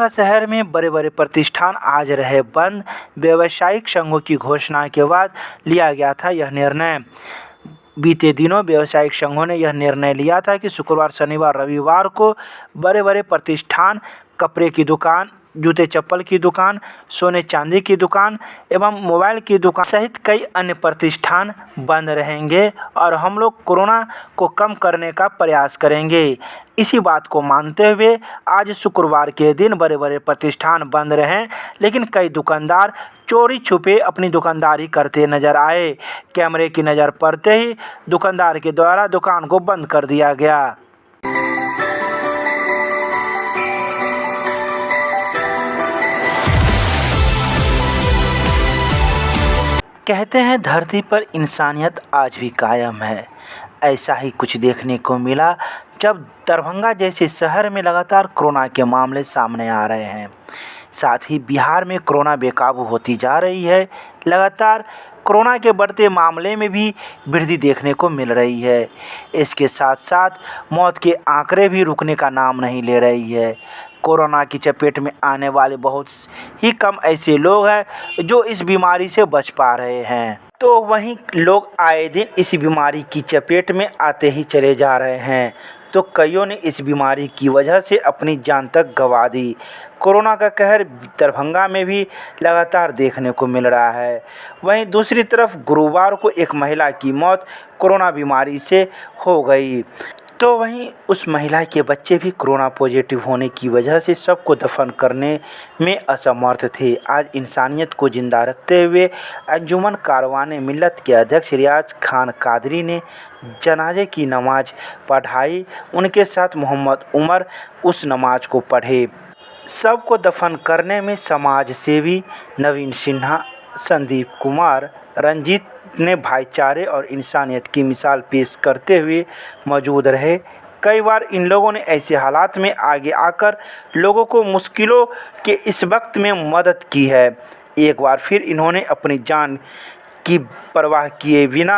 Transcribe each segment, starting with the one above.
दरभंगा शहर में बड़े बड़े प्रतिष्ठान आज रहे बंद। व्यावसायिक संघों की घोषणा के बाद लिया गया था यह निर्णय। बीते दिनों व्यावसायिक संघों ने यह निर्णय लिया था कि शुक्रवार, शनिवार, रविवार को बड़े बड़े प्रतिष्ठान, कपड़े की दुकान, जूते चप्पल की दुकान, सोने चांदी की दुकान एवं मोबाइल की दुकान सहित कई अन्य प्रतिष्ठान बंद रहेंगे और हम लोग कोरोना को कम करने का प्रयास करेंगे। इसी बात को मानते हुए आज शुक्रवार के दिन बड़े बड़े प्रतिष्ठान बंद रहें, लेकिन कई दुकानदार चोरी छुपे अपनी दुकानदारी करते नजर आए। कैमरे की नज़र पड़ते ही दुकानदार के द्वारा दुकान को बंद कर दिया गया। कहते हैं धरती पर इंसानियत आज भी कायम है। ऐसा ही कुछ देखने को मिला जब दरभंगा जैसे शहर में लगातार कोरोना के मामले सामने आ रहे हैं। साथ ही बिहार में कोरोना बेकाबू होती जा रही है। लगातार कोरोना के बढ़ते मामले में भी वृद्धि देखने को मिल रही है। इसके साथ साथ मौत के आंकड़े भी रुकने का नाम नहीं ले रही है। कोरोना की चपेट में आने वाले बहुत ही कम ऐसे लोग हैं जो इस बीमारी से बच पा रहे हैं, तो वहीं लोग आए दिन इस बीमारी की चपेट में आते ही चले जा रहे हैं। तो कईयों ने इस बीमारी की वजह से अपनी जान तक गंवा दी। कोरोना का कहर दरभंगा में भी लगातार देखने को मिल रहा है। वहीं दूसरी तरफ गुरुवार को एक महिला की मौत कोरोना बीमारी से हो गई, तो वहीं उस महिला के बच्चे भी कोरोना पॉजिटिव होने की वजह से सबको दफन करने में असमर्थ थे। आज इंसानियत को जिंदा रखते हुए अंजुमन कारवाने मिल्लत के अध्यक्ष रियाज खान कादरी ने जनाजे की नमाज पढ़ाई। उनके साथ मोहम्मद उमर उस नमाज को पढ़े। सबको दफन करने में समाज सेवी नवीन सिन्हा, संदीप कुमार, रंजीत ने भाईचारे और इंसानियत की मिसाल पेश करते हुए मौजूद रहे। कई बार इन लोगों ने ऐसे हालात में आगे आकर लोगों को मुश्किलों के इस वक्त में मदद की है। एक बार फिर इन्होंने अपनी जान की परवाह किए बिना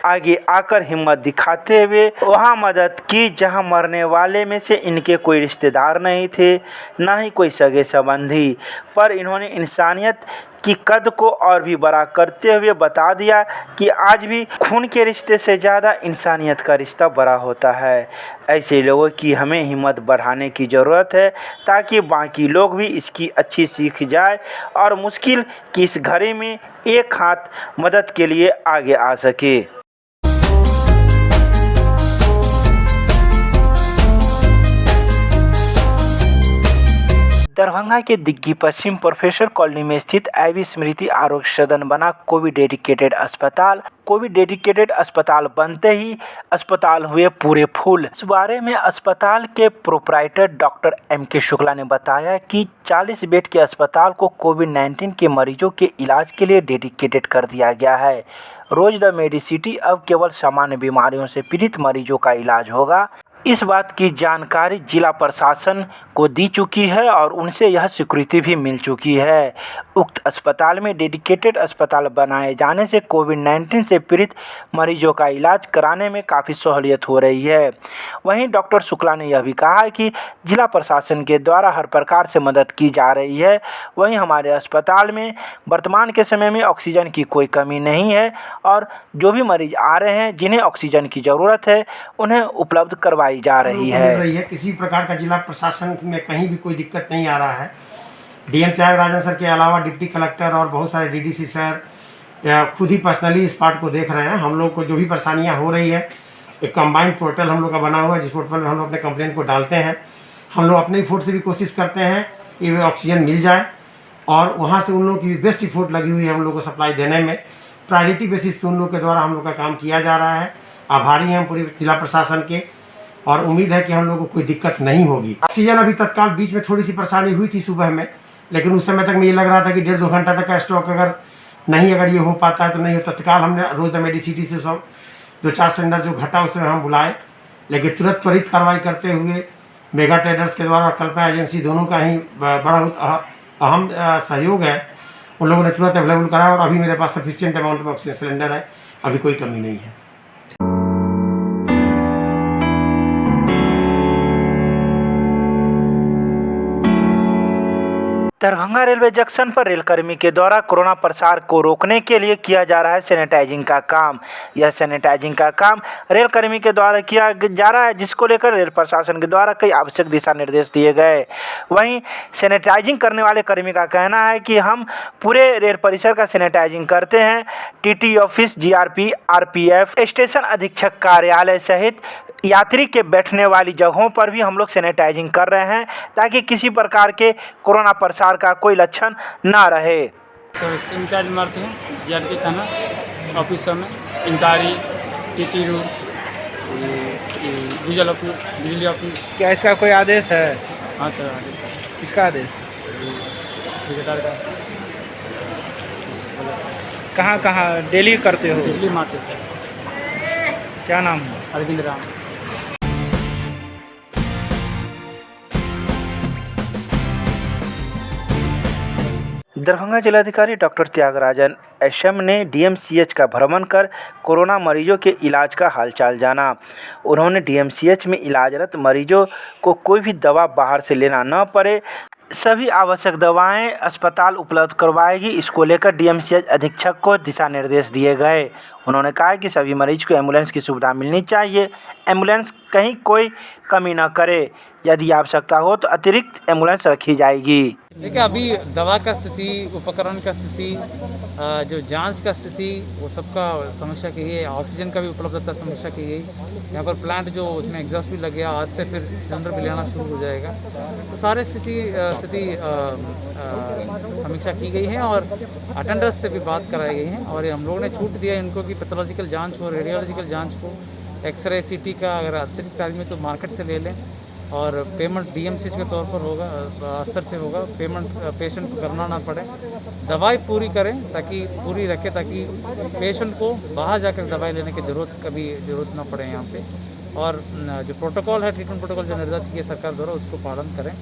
आगे आकर हिम्मत दिखाते हुए वहाँ मदद की जहाँ मरने वाले में से इनके कोई रिश्तेदार नहीं थे, ना ही कोई सगे संबंधी, पर इन्होंने इंसानियत की कद को और भी बड़ा करते हुए बता दिया कि आज भी खून के रिश्ते से ज़्यादा इंसानियत का रिश्ता बड़ा होता है। ऐसे लोगों की हमें हिम्मत बढ़ाने की ज़रूरत है ताकि बाकी लोग भी इसकी अच्छी सीख जाए और मुश्किल की इस घड़ी में एक हाथ मदद के लिए आगे आ सके। दरभंगा के दिग्गी पश्चिम प्रोफेसर कॉलोनी में स्थित आईवी स्मृति आरोग्य सदन बना कोविड डेडिकेटेड अस्पताल। कोविड डेडिकेटेड अस्पताल बनते ही अस्पताल हुए पूरे फूल। इस बारे में अस्पताल के प्रोप्राइटर डॉक्टर MK शुक्ला ने बताया कि 40 बेड के अस्पताल को कोविड-19 के मरीजों के इलाज के लिए डेडिकेटेड कर दिया गया है। रोज द मेडिसिटी अब केवल सामान्य बीमारियों से पीड़ित मरीजों का इलाज होगा। इस बात की जानकारी जिला प्रशासन को दी चुकी है और उनसे यह स्वीकृति भी मिल चुकी है। उक्त अस्पताल में डेडिकेटेड अस्पताल बनाए जाने से कोविड-19 से पीड़ित मरीजों का इलाज कराने में काफ़ी सहूलियत हो रही है। वहीं डॉक्टर शुक्ला ने यह भी कहा है कि जिला प्रशासन के द्वारा हर प्रकार से मदद की जा रही है। वहीं हमारे अस्पताल में वर्तमान के समय में ऑक्सीजन की कोई कमी नहीं है और जो भी मरीज आ रहे हैं जिन्हें ऑक्सीजन की ज़रूरत है उन्हें उपलब्ध करवाई जा रही है। किसी प्रकार का जिला प्रशासन में कहीं भी कोई दिक्कत नहीं आ रहा है। DM त्यागराजन सर के अलावा डिप्टी कलेक्टर और बहुत सारे DDC सर खुद ही पर्सनली इस पार्ट को देख रहे हैं। हम लोग को जो भी परेशानियां हो रही है, एक कंबाइंड पोर्टल हम लोग का बना हुआ है जिस पोर्टल में हम लोग अपने कंप्लेंट को डालते हैं। हम लोग अपने इफोर्ट से भी कोशिश करते हैं कि वे ऑक्सीजन मिल जाए और वहाँ से उन लोगों की बेस्ट इफोर्ट लगी हुई है हम लोग को सप्लाई देने में। प्रायोरिटी बेसिस पे उन लोग के द्वारा हम लोग का काम किया जा रहा है। आभारी हैं हम पूरे जिला प्रशासन के और उम्मीद है कि हम लोगों को कोई दिक्कत नहीं होगी। ऑक्सीजन अभी तत्काल बीच में थोड़ी सी परेशानी हुई थी सुबह में, लेकिन उस समय तक मुझे लग रहा था कि 1.5-2 घंटा तक का स्टॉक अगर ये हो पाता है तो नहीं हो। तत्काल हमने रोज द मेडिसिटी से सब 2-4 सिलेंडर जो घटा उसमें हम बुलाए, लेकिन तुरंत त्वरित कार्रवाई करते हुए मेगा ट्रेडर्स के द्वारा और कल्पना एजेंसी दोनों का ही बड़ा अहम सहयोग है। उन लोगों ने तुरंत अवेलेबल कराया और अभी मेरे पास सफिशिएंट अमाउंट में ऑक्सीजन सिलेंडर है, अभी कोई कमी नहीं है। दरभंगा रेलवे जंक्शन पर रेलकर्मी के द्वारा कोरोना प्रसार को रोकने के लिए किया जा रहा है सैनिटाइजिंग का काम। यह सैनिटाइजिंग का काम रेलकर्मी के द्वारा किया जा रहा है, जिसको लेकर रेल प्रशासन के द्वारा कई आवश्यक दिशा निर्देश दिए गए। वहीं सैनिटाइजिंग करने वाले कर्मी का कहना है कि हम पूरे रेल परिसर का सैनिटाइजिंग करते हैं। TT office, GRP, RPF, station अधीक्षक कार्यालय सहित यात्री के बैठने वाली जगहों पर भी हम लोग सैनिटाइजिंग कर रहे हैं, ताकि किसी प्रकार के कोरोना प्रसार का कोई लक्षण ना रहे। सर्विस इंचार्ज मारते हैं जीआरपी थाना ऑफिसों में, inquiry, TT room, diesel office, बिजली ऑफिस। क्या इसका कोई आदेश है? हाँ सर, आदेश है। किसका आदेश? ठेकेदार का। कहाँ कहाँ डेली करते हो? बिजली मारते सर। क्या नाम है? अरविंद राम। दरभंगा जिलाधिकारी डॉक्टर त्यागराजन एसएम ने डीएमसीएच का भ्रमण कर कोरोना मरीजों के इलाज का हालचाल जाना। उन्होंने डीएमसीएच में इलाजरत मरीजों को कोई भी दवा बाहर से लेना न पड़े, सभी आवश्यक दवाएं अस्पताल उपलब्ध करवाएगी। इसको लेकर डीएमसीएच अधीक्षक को दिशा निर्देश दिए गए। उन्होंने कहा कि सभी मरीज को एम्बुलेंस की सुविधा मिलनी चाहिए। एम्बुलेंस कहीं कोई कमी न करे। यदि आवश्यकता हो तो अतिरिक्त एम्बुलेंस रखी जाएगी। देखिए, अभी दवा का स्थिति, उपकरण का स्थिति, जो जांच का स्थिति, वो सबका समीक्षा की गई। ऑक्सीजन का भी उपलब्धता समीक्षा की गई। यहाँ पर प्लांट जो उसमें एग्जॉस्ट भी लग गया, आज से फिर सिलेंडर भी लेना शुरू हो जाएगा। तो सारे स्थिति समीक्षा की गई है और अटेंडर्स से भी बात कराई गई है। और हम लोगों ने छूट दिया इनको कि पैथोलॉजिकल जांच हो, रेडियोलॉजिकल जांच हो, एक्सरे, सीटी का अगर अतिरिक्त आदमी तो मार्केट से ले लें। और पेमेंट डीएमसीएच के तौर पर होगा, स्तर से होगा। पेमेंट पेशेंट को करना ना पड़े। दवाई पूरी करें, ताकि पूरी रखें, ताकि पेशेंट को बाहर जाकर दवाई लेने की कभी ज़रूरत ना पड़े यहाँ पे। और जो प्रोटोकॉल है, ट्रीटमेंट प्रोटोकॉल जो निर्धारित किया सरकार द्वारा, उसको पालन करें।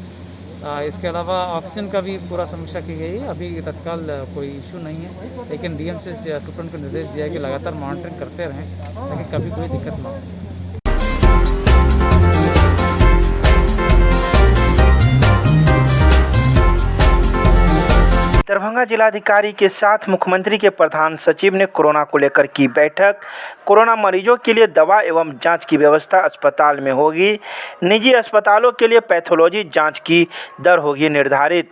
इसके अलावा ऑक्सीजन का भी पूरा समीक्षा की गई है। अभी तत्काल कोई इशू नहीं है, लेकिन डीएमसीएच सुप्रीम को निर्देश दिया है कि लगातार मॉनिटरिंग करते रहें, ताकि कभी कोई दिक्कत ना हो। दरभंगा जिलाधिकारी के साथ मुख्यमंत्री के प्रधान सचिव ने कोरोना को लेकर की बैठक। कोरोना मरीजों के लिए दवा एवं जांच की व्यवस्था अस्पताल में होगी। निजी अस्पतालों के लिए पैथोलॉजी जांच की दर होगी निर्धारित।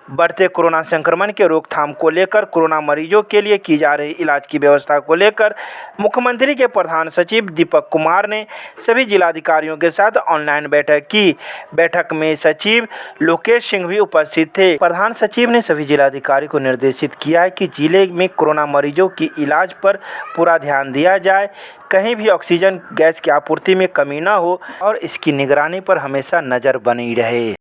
बढ़ते कोरोना संक्रमण के रोकथाम को लेकर कोरोना मरीजों के लिए की जा रही इलाज की व्यवस्था को लेकर मुख्यमंत्री के प्रधान सचिव दीपक कुमार ने सभी जिलाधिकारियों के साथ ऑनलाइन बैठक की। बैठक में सचिव लोकेश सिंह भी उपस्थित थे। प्रधान सचिव ने सभी जिलाधिकारी को निर्देशित किया है कि जिले में कोरोना मरीजों की इलाज पर पूरा ध्यान दिया जाए, कहीं भी ऑक्सीजन गैस की आपूर्ति में कमी न हो और इसकी निगरानी पर हमेशा नज़र बनी रहे।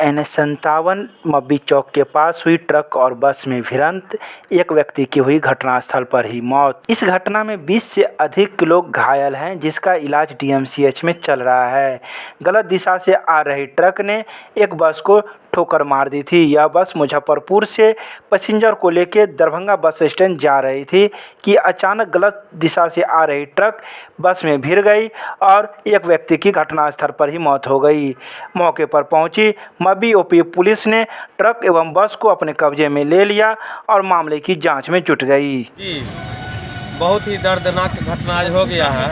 NH57 मब्बी चौक के पास हुई ट्रक और बस में भिड़ंत, एक व्यक्ति की हुई घटनास्थल पर ही मौत। इस घटना में 20 से अधिक लोग घायल हैं, जिसका इलाज डीएमसीएच में चल रहा है। गलत दिशा से आ रही ट्रक ने एक बस को ठोकर मार दी थी। यह बस मुजफ्फरपुर से पैसेंजर को लेकर दरभंगा बस स्टैंड जा रही थी कि अचानक गलत दिशा से आ रही ट्रक बस में भिड़ गई और एक व्यक्ति की घटनास्थल पर ही मौत हो गई। मौके पर पहुंची मब्बी ओपी पुलिस ने ट्रक एवं बस को अपने कब्जे में ले लिया और मामले की जांच में जुट गई। जी, बहुत ही दर्दनाक घटना आज हो गया है।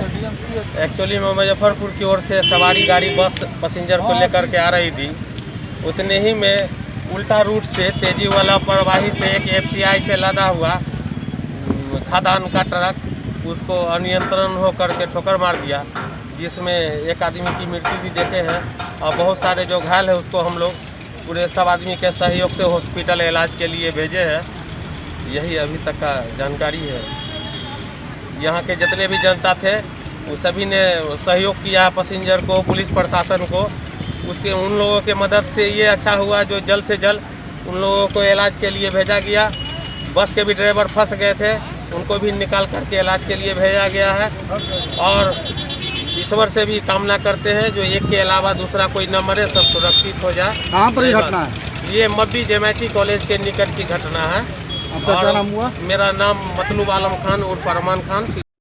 एक्चुअली मैं मुजफ्फरपुर की ओर से सवारी गाड़ी बस पैसेंजर को लेकर के आ रही थी। उतने ही में उल्टा रूट से तेजी वाला प्रवाही से एक एफसीआई से लदा हुआ खादान का ट्रक उसको अनियंत्रण होकर के ठोकर मार दिया, जिसमें एक आदमी की मृत्यु भी देखे हैं और बहुत सारे जो घायल है उसको हम लोग पूरे सब आदमी के सहयोग से हॉस्पिटल इलाज के लिए भेजे हैं। यही अभी तक का जानकारी है। यहाँ के जितने भी जनता थे वो सभी ने सहयोग किया पैसेंजर को, पुलिस प्रशासन को। उसके उन लोगों के मदद से ये अच्छा हुआ जो जल्द से जल्द उन लोगों को इलाज के लिए भेजा गया। बस के भी ड्राइवर फंस गए थे, उनको भी निकाल करके इलाज के लिए भेजा गया है। और ईश्वर से भी कामना करते हैं जो एक के अलावा दूसरा कोई न मरे, सब सुरक्षित हो जाए। कहाँ पर ये घटना है? ये मब्बी जेमैटी कॉलेज के निकट की घटना है। आपका क्या नाम हुआ? मेरा नाम मतलूब आलम खान और फरमान खान।